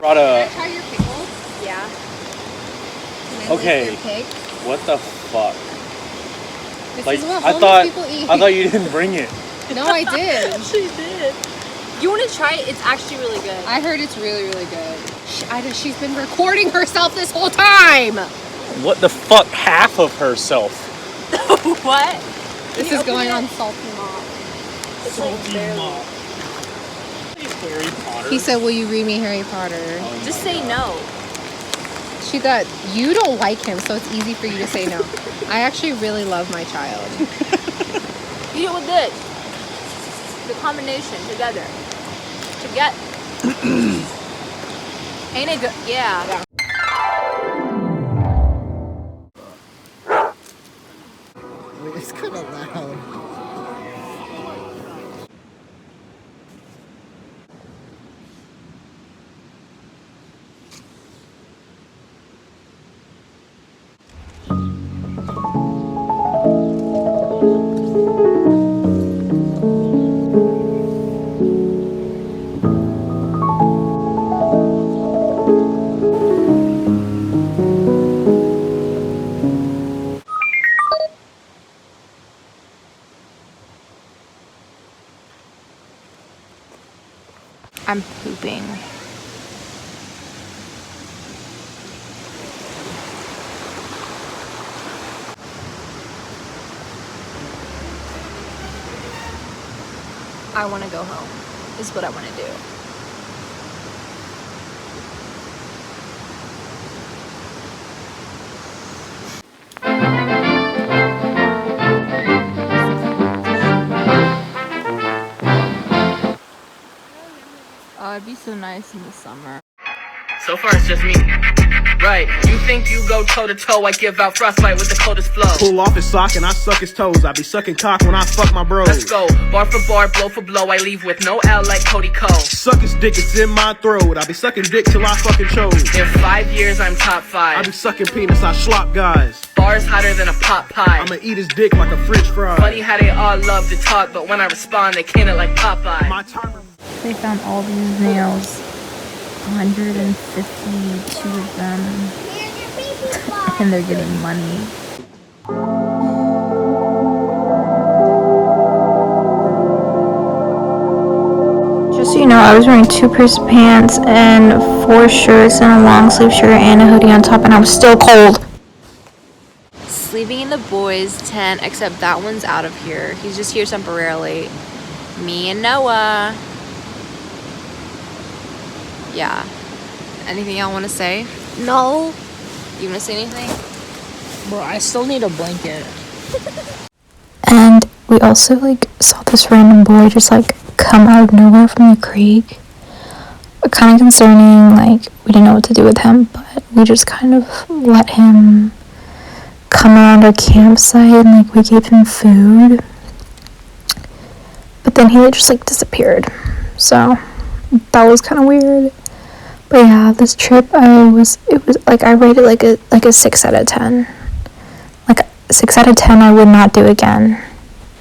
Brought Can I try your pickles? Yeah. Can I Okay. lick your pig? What the fuck? This Like, is what I homeless people eat. thought you didn't bring it. No, I did. She did. You want to try it? It's actually really good. I heard it's really, really good. She's been recording herself this whole time. What the fuck? Half of herself. What? This is going on Salty Mop. It's like barely. Harry Potter. He said, will you read me Harry Potter? Oh Just my say God. no. She thought, you don't like him, so it's easy for you to say no. I actually really love my child. Eat it with this. The combination together. Ain't it good? Yeah. Wait, it's kind of loud. I'm pooping. I want to go home, is what I want to do. Oh, it'd be so nice in the summer. So far it's just me. Right, you think you go toe to toe, I give out frostbite with the coldest flow. Pull off his sock and I suck his toes. I be sucking cock when I fuck my bros. Let's go, bar for bar, blow for blow, I leave with no L like Cody Ko. Suck his dick, it's in my throat. I be sucking dick till I fucking choke. In 5 years I'm top I 5. be sucking penis, I slop guys. Bars hotter than a pot pie. I'ma eat his dick like a french fry. Funny how they all love to talk, but when I respond they can it like Popeye. My timer. They found all these nails. 152 of them. And they're getting money. Just so you know, I was wearing 2 pairs of pants and 4 shirts and a long sleeve shirt and a hoodie on top, and I was still cold. Sleeping in the boys' tent, except that one's out of here. He's just here temporarily. Me and Noah. Yeah. Anything y'all want to say? No. You want to say anything? Bro, I still need a blanket. And we also saw this random boy just come out of nowhere from the creek. Kind of concerning, we didn't know what to do with him, but we just kind of let him come around our campsite and we gave him food. But then he just disappeared. So that was kind of weird. But yeah, this trip I rate it like a 6 out of 10. 6 out of 10 I would not do again.